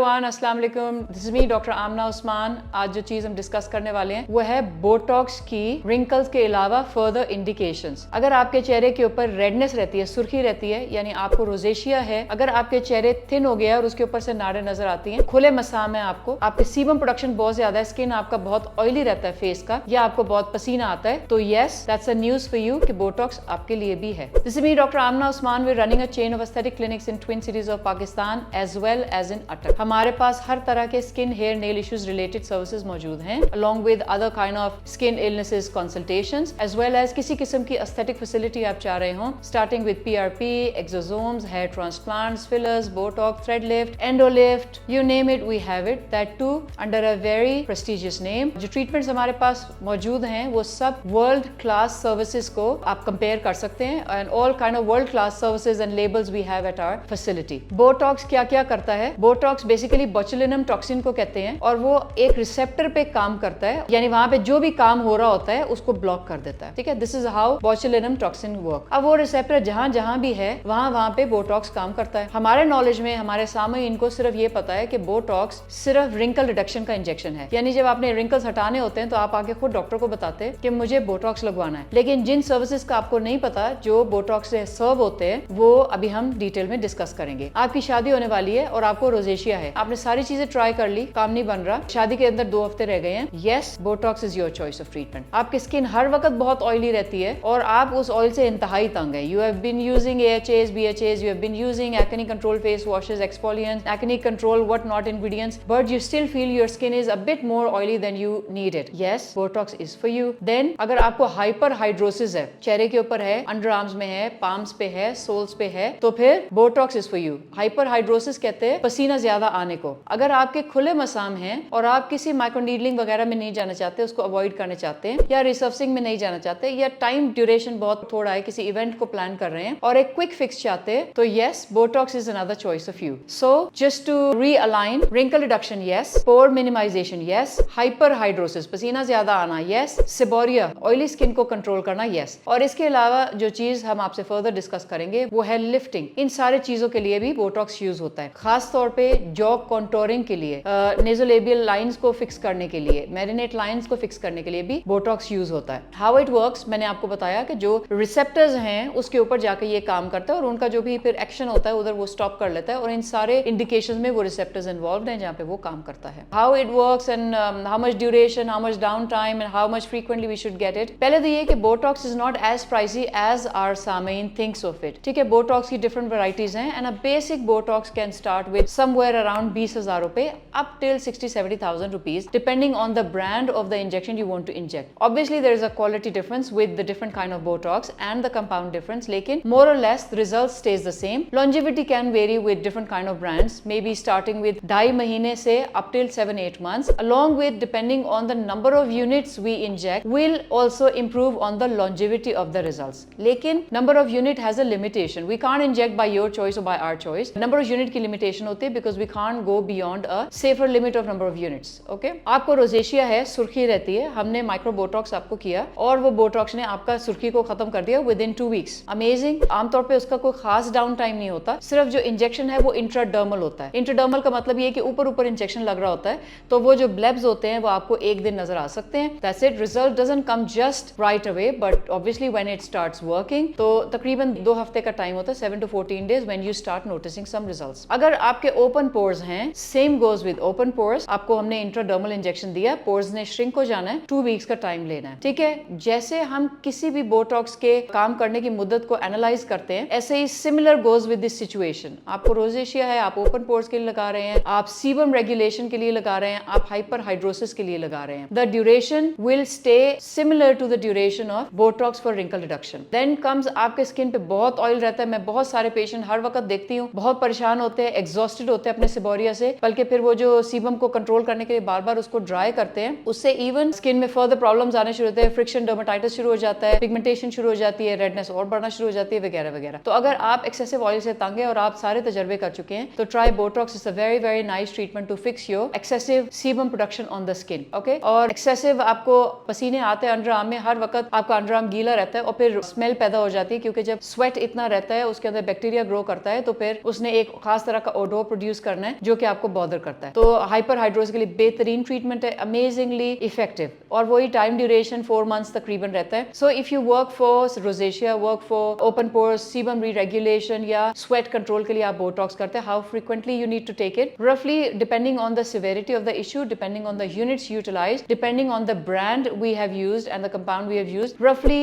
Everyone, अस्सलाम वालेकुम। This is me doctor Amna Usman. आज जो चीज हम डिस्कस करने वाले हैं वो है बोटॉक्स की रिंकल्स के अलावा फर्दर इंडिकेशंस। अगर आपके चेहरे के ऊपर रेडनेस रहती है, सुर्खी रहती है, यानी आपको रोजेशिया है, अगर आपके चेहरे थिन हो गया है और उसके ऊपर से नाड़े नजर आती हैं, खुले मसाम है, आपके सीबम प्रोडक्शन बहुत ज्यादा है, स्किन आपका बहुत ऑयली रहता है फेस का, या आपको बहुत पसीना आता है, तो yes that's a news for you कि बोटॉक्स आपके लिए भी है। This is me doctor Amna Usman. We running a chain of aesthetic clinics in twin cities of Pakistan as well as in Attock. हमारे पास हर तरह के skin, hair, nail issues related services मौजूद हैं, along with other kind of skin illnesses consultations, as well as किसी किस्म की aesthetic facility आप चाह रहे हो, starting with PRP, exosomes, hair transplants, fillers, botox, thread lift, endo lift, you name it, we have it. That too under a very prestigious name. जो treatments हमारे पास मौजूद हैं वो सब world class services को आप compare कर सकते हैं, and all kind of world class services and labels we have at our facility. Botox क्या क्या करता है? बोटॉक्स बेसिकली बोचुलिनम टॉक्सिन को कहते हैं और वो एक रिसेप्टर पे काम करता है, यानी वहां पे जो भी काम हो रहा होता है उसको ब्लॉक कर देता है। ठीक है, this is how botulinum toxin work. अब वो रिसेप्टर जहां जहां भी है वहां पे बोटॉक्स काम करता है। हमारे नॉलेज में, हमारे सामने इनको सिर्फ ये पता है कि बोटॉक्स सिर्फ रिंकल रिडक्शन का इंजेक्शन है, यानी जब आपने रिंकल्स हटाने होते हैं तो आप आके खुद डॉक्टर को बताते हैं कि मुझे बोटॉक्स लगवाना है। लेकिन जिन सर्विसेज का आपको नहीं पता जो बोटॉक्स से सर्व होते हैं वो अभी हम डिटेल में डिस्कस करेंगे। आपकी शादी होने वाली है और आपको रोजेशिया है, आपने सारी चीजें ट्राई कर ली, काम नहीं बन रहा, शादी के अंदर 2 हफ्ते रह गए हैं, yes Botox is your choice of treatment. आपकी स्किन हर वक्त बहुत ऑयली रहती है और आप उस ऑयल से इंतहाई तंग है। You have been using AHAs, BHAs, you have been using acne control face washes, exfoliants, acne control what not ingredients, but you still feel your skin is a bit more oily than you need it. Yes, botox is for you. Then अगर आपको hyper hidrosis है, चेहरे के ऊपर है, under arms में है, palms पे है, सोल्स पे है, तो फिर Botox is for you. Hyper hidrosis कहते हैं पसीना ज्यादा आने को। अगर आपके खुले मसाम हैं और आप किसी माइक्रोनीडलिंग वगैरह में नहीं जाना चाहते, उसको अवॉइड करना चाहते हैं, या रिसर्फिंग में नहीं जाना चाहते, या टाइम ड्यूरेशन बहुत थोड़ा है, किसी इवेंट को प्लान कर रहे हैं और एक क्विक फिक्स चाहते हैं, तो yes Botox is another choice of you. So just to realign, wrinkle reduction yes, pore minimisation yes, hyperhidrosis पसीना ज्यादा आना यस, सेबोरिया ऑयली स्किन को कंट्रोल करना यस, और इसके अलावा जो चीज हम आपसे फर्दर डिस्कस करेंगे वो है लिफ्टिंग। इन सारे चीजों के लिए भी बोटॉक्स यूज होता है, खास तौर पे जॉ कॉन्टोरिंग के लिए, नेजोलेबियल लाइंस को फिक्स करने के लिए, मेरिनेट लाइंस को फिक्स करने के लिए भी बोटॉक्स यूज होता है। हाउ इट वर्क्स मैंने आपको बताया कि जो रिसेप्टर्स हैं उसके ऊपर जाके ये काम करता है और उनका जो भी फिर एक्शन होता है उधर वो स्टॉप कर लेता है, और इन सारे इंडिकेशंस में वो रिसेप्टर्स इन्वॉल्व हैं जहाँ पे वो काम करता है। How it works and how much duration, how much down time and how much frequently we should get it. पहले तो ये कि Botox is not as pricey as our सामीन थिंक्स ऑफ इट। ठीक है, बोटॉक्स की डिफरेंट वैरायटीज हैं and a basic Botox can start with somewhere around 20,000 रुपए up till 60-70,000 rupees depending on the brand of the injection you want to inject. Obviously there is a quality difference with the different kind of botox and the compound difference, lekin more or less the result stays the same. Longevity can vary with different kind of brands, maybe starting with 2.5 mahine se up till 7-8 months, along with depending on the number of units we inject will also improve on the longevity of the results. Lekin number of unit has a limitation, we can't inject by your choice or by our choice. Number of unit ki limitation hote hai because we can't go beyond a safer limit of number of units. Okay? आपको rosacea है, सुर्खी रहती है, हमने micro Botox आपको किया और वो बोटॉक्स ने आपका सुर्खी को खत्म कर दिया विद इन 2 वीक्स। अमेजिंग। आमतौर पे उसका कोई खास डाउन टाइम नहीं होता, सिर्फ जो इंजेक्शन है वो इंट्राडर्मल होता है। इंट्राडर्मल का मतलब ये कि ऊपर इंजेक्शन लग रहा होता है, तो वो जो ब्लेब्स होते हैं वो आपको एक दिन नजर आ सकते हैं। That's it. Result doesn't come just right away, but obviously when it starts working, तो तकरीबन 2 हफ्ते का टाइम होता है, 7 to 14 days when you start noticing some results. अगर आपके ओपन पोर्स हैं, same goes with open pores, आपको हमने इंट्राडर्मल इंजेक्शन दिया, पोर्स ने श्रिंक हो जाना है, 2 वीक्स का टाइम लेना है। ठीक है, जैसे हम किसी भी बोटॉक्स के काम करने की मुद्दत को एनालाइज करते हैं, ऐसे ही similar goes with this situation. आपको रोजेशिया है, आप ओपन पोर्स के लिए लगा रहे हैं, आप सीबम रेगुलेशन के लिए लगा रहे हैं, आप हाइपर हाइड्रोसिस के लिए लगा रहे हैं। The duration will stay similar to the duration of Botox for wrinkle reduction. Then comes आपके स्किन पे बहुत ऑयल रहता है, मैं बहुत सारे पेशेंट हर वक्त देखती हूँ, बहुत परेशान होते हैं, एग्जॉस्टेड होते हैं अपने सेबोरिया से, बल्कि फिर वो जो सीबम को कंट्रोल करने के लिए बार बार उसको ड्राई करते हैं, उससे इवन स्किन में फर्दर प्रॉब्लम्स आने शुरू होते हैं, फ्रिक्शन, डर्मेटाइटिस शुरू हो जाता है, पिगमेंटेशन शुरू हो जाती है, रेडनेस और बढ़ना शुरू हो जाती है, वगैरह वगैरह। तो अगर आप एक्सेसिव ऑयल से तंग है और आप सारे तजर्बे कर चुके हैं, तो try Botox is a very very nice treatment to fix your excessive sebum production on the skin. Okay, और एक्सेसिव आपको पसीने आते हैं अंडर आर्म में, हर वक्त आपका अंडर आर्म गीला रहता है और फिर स्मेल पैदा हो जाती है, क्योंकि जब स्वेट इतना रहता है उसके अंदर बैक्टीरिया ग्रो करता है, तो फिर उसने एक खास तरह का ओडोर प्रोड्यूस करना है, जो कि आपको बॉदर करता है। तो हाइपर हाइड्रोसिस के लिए बेहतरीन ट्रीटमेंट है, अमेजिंगली इफेक्टिव, और वही टाइम ड्यूरेशन 4 मंथ्स तकरीबन रहता है। So if you work for rosacea, work for open pores, sebum reregulation या स्वेट कंट्रोल के लिए आप बोटॉक्स करते हैं, how frequently you need to take it, रफली depending on the severity of the issue, depending on the units utilized, depending on the brand we have used and the compound we have used, roughly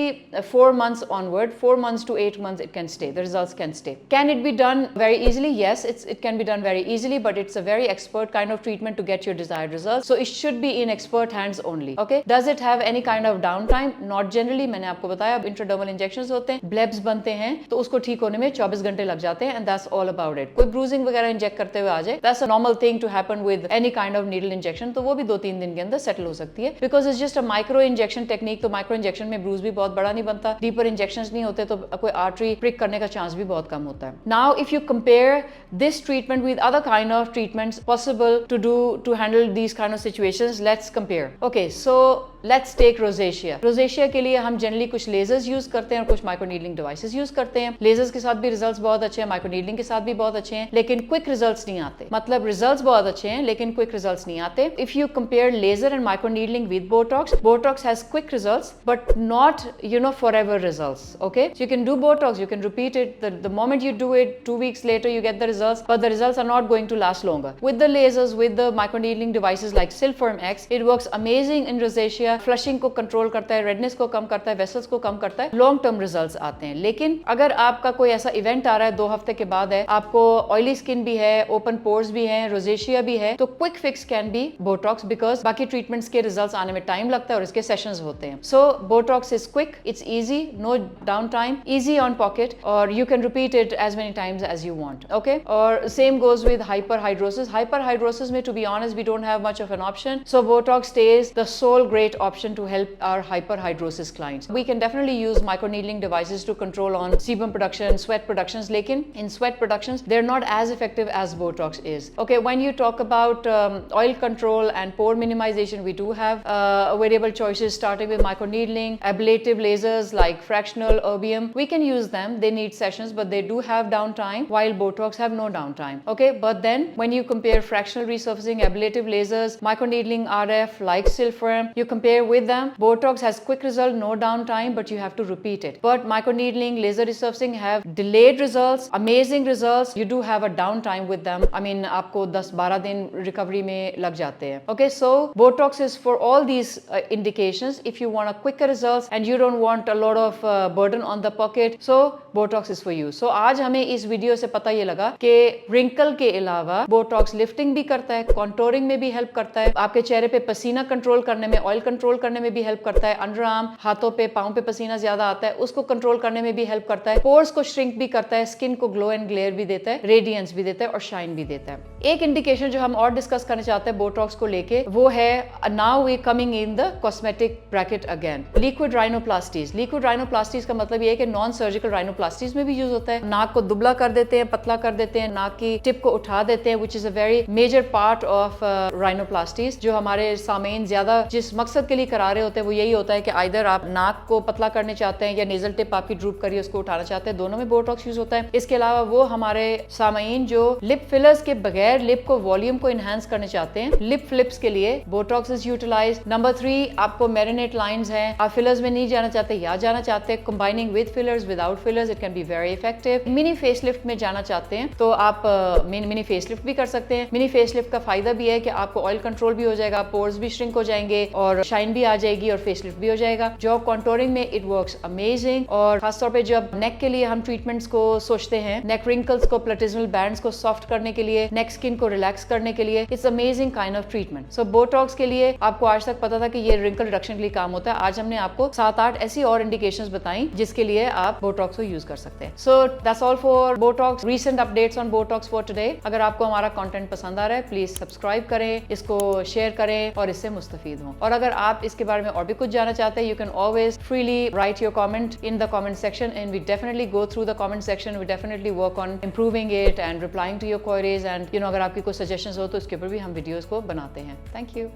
4 months onward, 4 months to 8 months it can stay, the results can stay. Can it be done very easily? Yes, it can be done very easily, but it's a very expert kind of treatment to get your desired results, so it should be in expert hands only. Okay, does it have any kind of downtime? Not generally. मैंने आपको बताया intradermal injections होते हैं, ब्लेब्स बनते हैं, तो उसको ठीक होने में 24 घंटे लग जाते हैं, and that's all about it. कोई ब्रूजिंग वगैरह इंजेक्ट करते हुए आ जाए, that's a normal thing to happen with any kind of needle injection, तो वो भी 2-3 दिन के अंदर सेटल हो सकती है, because it's just a micro injection technique. तो माइक्रो इंजेक्शन में ब्रूज भी बहुत बड़ा नहीं बनता, डीपर इंजेक्शंस नहीं होते, तो कोई आर्टरी प्रिक करने का चांस भी बहुत कम होता है. Now if you compare this treatment with other kind of treatments possible to do to handle these kind of situations, let's compare. Okay, so let's take rosacea. Rosacea के लिए हम जनरली कुछ लेजर्स यूज करते हैं और कुछ micro needling devices use करते हैं. लेजर्स के साथ भी रिजल्ट्स बहुत अच्छे हैं, माइक्रो नीडलिंग के साथ भी बहुत अच्छे हैं, लेकिन क्विक रिजल्ट्स नहीं आते. मतलब रिजल्ट्स बहुत अच्छे हैं लेकिन क्विक रिजल्ट्स नहीं आते. If you compare laser and micro needling with Botox, Botox has quick results but not forever results. Okay, so you can do botox, you can repeat it, the moment you do it 2 weeks later you get the results, but the results are not going to last longer. With the lasers, with the microneedling devices like Silform X, it works amazing in rosacea. Flushing को control करता है, redness को कम करता है, vessels को कम करता है, long term results आते हैं. लेकिन अगर आपका कोई ऐसा इवेंट आ रहा है 2 हफ्ते के बाद है, आपको ऑयली स्किन भी है, ओपन पोर्स भी है, रोजेशिया भी है, तो quick fix can be Botox, because बाकी ट्रीटमेंट्स के रिजल्ट्स आने में टाइम लगता है और इसके सेशंस होते हैं. So Botox is quick, it's easy, no downtime, easy on pocket, or you can repeat it as many times as you want. Okay, or same goes with hyperhidrosis. Hyperhidrosis में, to be honest, we don't have much of an option, so Botox stays the sole great option to help our hyperhidrosis clients. We can definitely use microneedling devices to control on sebum production, sweat productions, lekin in sweat productions they're not as effective as Botox is. Okay, when you talk about oil control and pore minimization, we do have variable choices starting with microneedling, ablative lasers like fractional erbium. We can use them, they need sessions, but they do have downtime, while Botox have no downtime. Okay, but then when you compare fractional resurfacing, ablative lasers, microneedling RF like Silform, you compare with them, Botox has quick result, no downtime, but you have to repeat it. But microneedling, laser resurfacing have delayed results, amazing results. You do have a downtime with them. I mean, आपको 10-12 दिन recovery में लग जाते हैं. Okay, so Botox is for all these indications. If you want a quicker results and you don't want a lot of burden on the pocket, so Botox is for you. So आज हमें इस video से पता ये लगा कि wrinkle के अलावा Botox लिफ्टिंग भी करता है, कॉन्टोरिंग में भी हेल्प करता है, आपके चेहरे पे पसीना कंट्रोल करने में, ऑयल कंट्रोल करने में भी हेल्प करता है, अंडर आर्म, हाथों पे, पाँव पे पसीना ज्यादा आता है उसको कंट्रोल करने में भी हेल्प करता है, पोर्स को श्रिंक भी करता है, स्किन को ग्लो एंड ग्लेयर भी देता है, रेडियंस भी देता है और शाइन भी देता है. एक इंडिकेशन जो हम और डिस्कस करना चाहते हैं बोटॉक्स को लेके, वो है now we coming in the cosmetic bracket again, liquid rhinoplasties. Liquid rhinoplasties का मतलब ये है कि नॉन सर्जिकल राइनोप्लास्टीज में भी यूज होता है. नाक को दुबला कर देते हैं, पतला कर देते हैं, नाक की टिप को उठा देते हैं, which is a very major part of rhinoplasties. जो हमारे सामीन ज्यादा जिस मकसद के लिए करा रहे होते हैं वो यही होता है कि आइदर आप नाक को पतला करने चाहते हैं या नेजल टिप आपकी ड्रूप करिए उसको उठाना चाहते हैं, दोनों में बोटॉक्स यूज होता है. इसके अलावा वो हमारे सामीन जो लिप फिलर्स के बगैर लिप को वॉल्यूम को इनहेंस करने चाहते हैं, लिप फ्लिप्स के लिए बोटॉक्स इज यूटिलाइज्ड. नंबर 3, आपको मेरिनेट लाइंस हैं, आप फिलर्स में नहीं जाना चाहते या जाना चाहते हैं combining with fillers, without fillers, it can be very effective. Mini facelift में जाना चाहते हैं तो आप मिनी फेसलिफ्ट भी कर सकते हैं. मिनी फेसलिफ्ट का फायदा भी है कि आपको ऑयल कंट्रोल भी हो जाएगा, पोर्स भी श्रिंक हो जाएंगे और शाइन भी आ जाएगी और फेसलिफ्ट भी हो जाएगा. जॉब कॉन्टोरिंग में इट वर्क्स अमेजिंग. और खासतौर पे जब नेक के लिए हम ट्रीटमेंट्स को सोचते हैं, नेक रिंकल्स को, प्लेटिज्मल बैंड्स को सॉफ्ट करने के लिए, नेक स्किन को रिलैक्स करने के लिए, it's amazing kind of treatment. So Botox के लिए आपको आज तक पता था कि ये रिंकल रिडक्शन के लिए काम होता है. आज हमने आपको 7-8 ऐसी और इंडिकेशंस बताई जिसके लिए आप बोटॉक्स को यूज कर सकते हैं. So that's all for Botox, recent updates on Botox for today. अगर आपको हमारा कंटेंट पसंद आ रहा है प्लीज सब्सक्राइब करें, इसको शेयर करें और इससे मुस्तफीद हों. और अगर आप इसके बारे में और भी कुछ जानना चाहते हैं, you can always freely write your comment in the comment section and we definitely go through the comment section. We definitely work on improving it and replying to your queries and अगर आपकी कोई suggestions हो तो उसके ऊपर भी हम videos को बनाते हैं. Thank you.